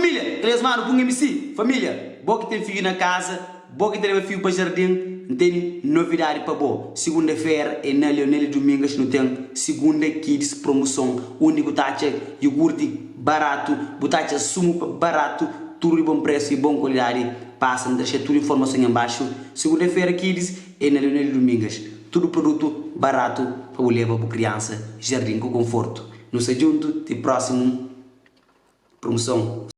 família, eles mano, põe MC, família, boa que tem filho na casa, boa que tem filho para jardim, não tem novidade para boa. Segunda-feira é na Leonel Domingas, não tem segunda kids promoção, único taxa iogurte barato, botacha sumo barato, tudo de bom preço e bom qualidade. Passa, deixa tudo informação aí embaixo. Segunda-feira kids é na Leonel Domingas, tudo produto barato para levar para criança, jardim com conforto. Nos junto, de próximo promoção.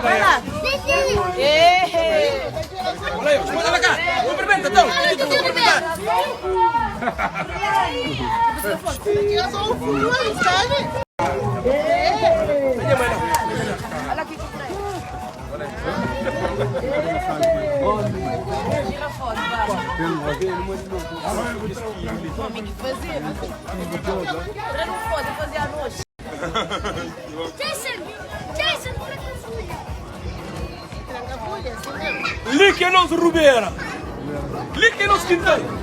Vai lá. Olha lá cá. Cumprimenta, então. Olha aqui. Tira foto, vai. Tem que fazer. Tira foto e fazer à noite. Jason, Lique nos Rubeira. Lique nos Quintana.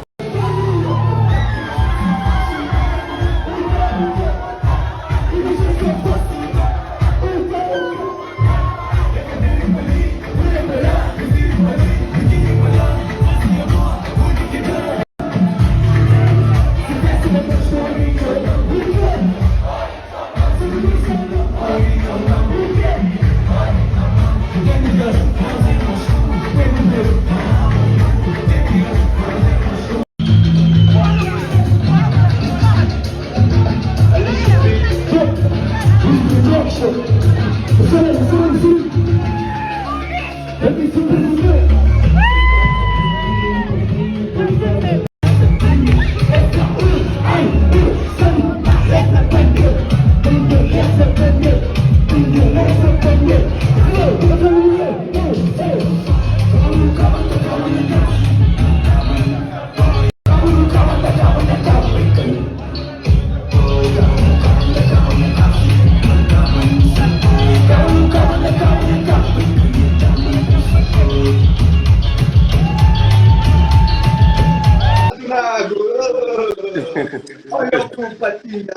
Olha o patinho.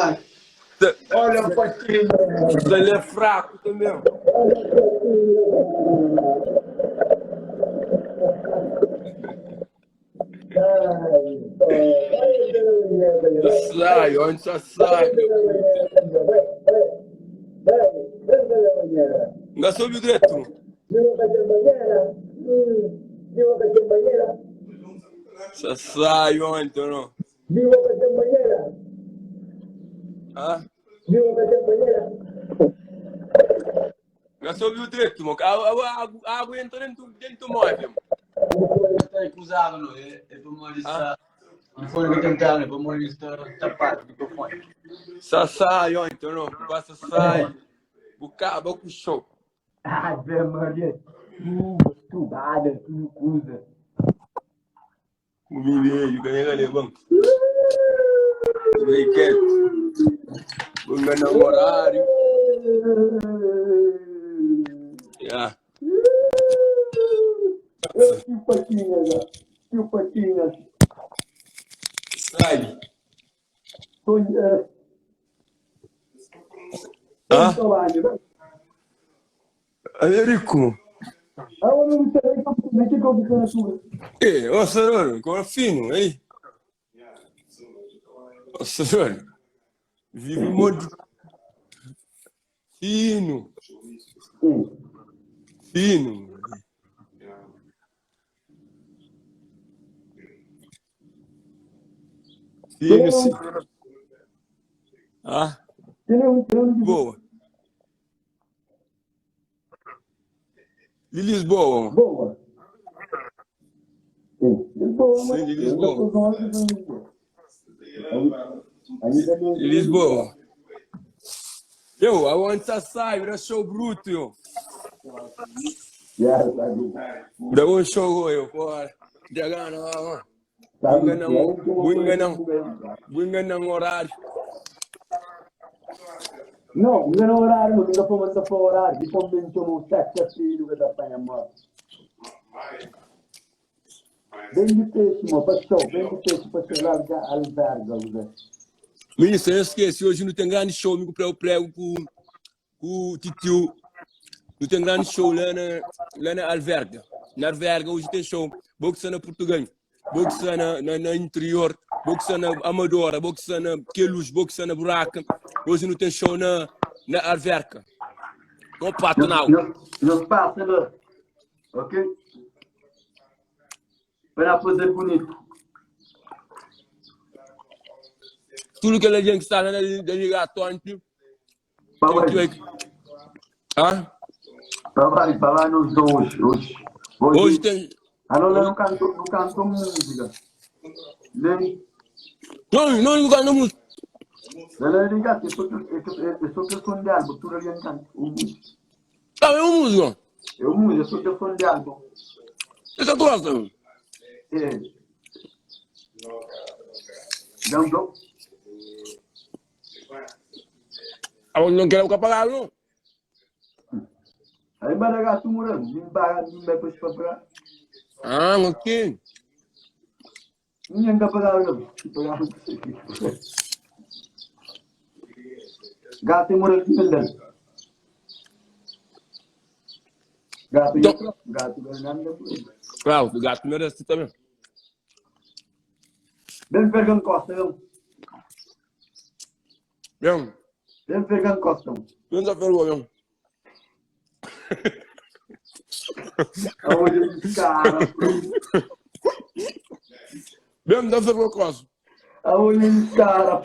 Olha o patinho. Ele é fraco também. Sai, onde já sai? Não soube o direito. Já sai, onde não? Ah? Não soube o direito, mano. A água entra dentro do móvel. Está cruzado, não é? É para uma lista. Não foi o que tentaram, é para uma lista tapada do microfone. Já sai, onde não? Passa, sai. O cabo com o show. Ah, Ave Maria. Estudada, tudo cruza. O menino, ganhei, vamos. Vem quieto. Vou enganar o horário. Yeah. Que patinha, já. Que patinha. Sai. Sonha. Ah? Trabalho, Alerico. aonde não sei que condição é sua? Ô, Saroro, agora fino, aí. Ô, Saroro. Vive o modo fino. Fino. Fino, sim. Ah? Boa. De Lisboa. Boa. Sim, de Lisboa. De Lisboa. Eu, aonde você sai? Vira show bruto, eu. Vira um show, eu. Bora. Diga não, Bunga não horário. Não, não é horário, não dá para horário. Depois me chamou o sexo filho que dá para amar. Benditissimo, pastor, benditissimo, pastor, larga alberga, José. Ministro, eu esqueci, hoje não tem grande show, me prego com o titio. Não tem grande show lá na Alverga. Na Alverga hoje tem show. Boxe na Portugal, boxe na interior, boxe na Amadora, boxe na Queluz, boxe na Buraca. Hoje não tem show na Alverga. Não pato não. Não passa lá, ok? Para fazer bonito. Tudo que a gente está na ligatória, Para lá nos dois, hoje tem. Allora não canto música. Nem. Não canto música. Ela liga, é só questão de álbum, tu não canta. É um músico. É música, é só questão de álbum. Essa gosta. É. Não. Não quero ficar pagado, não. Aí vai tu morando, me vai para Ok. ninguém vai pagar não. Gato morando aqui dentro. Gato ganhando. Claro, o gato merece também. Bem pegando costa, não. Bem, Bem pegando costa. não tá ferrando, Aonde esse cara? bem, dá ferrando quase. Aonde esse cara?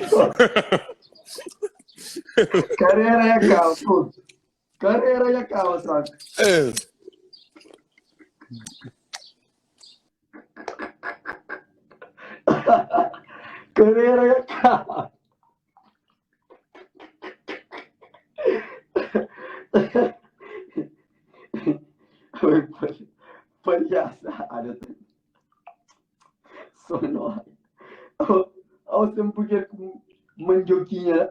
Carreira é calma, pô. Carreira é calma, sabe? É. Carreira é calma. Foi palhaçada. Sonora. Ao tempo que com mandioquinha.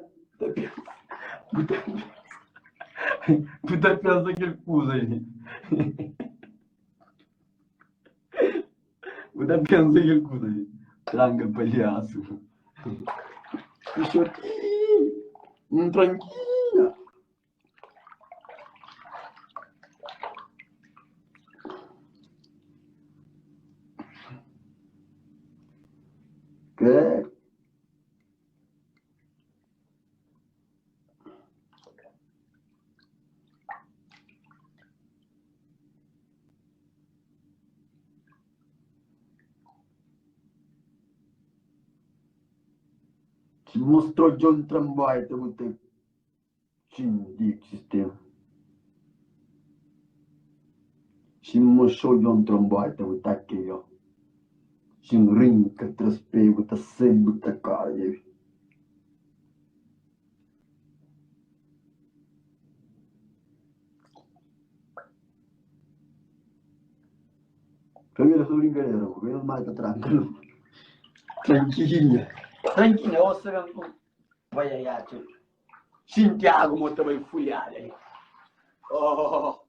Puta pensa que ele usa aí. Puta pensa que ele usa aí. Tranga palhaço. Tranquila. Que? Se mostrou John Tramboy, tem muito de sistema. Se mostrou John Tramboy, tem muito aqui, ó. Se rinca, traspego, tá sempre tá cara, aí. Família, sou brincadeira, menos mal tá tranquilo. Tranquilha. Tranquilha, ó, você não vai aí, tio. Santiago, mo também fulhado aí. Oh,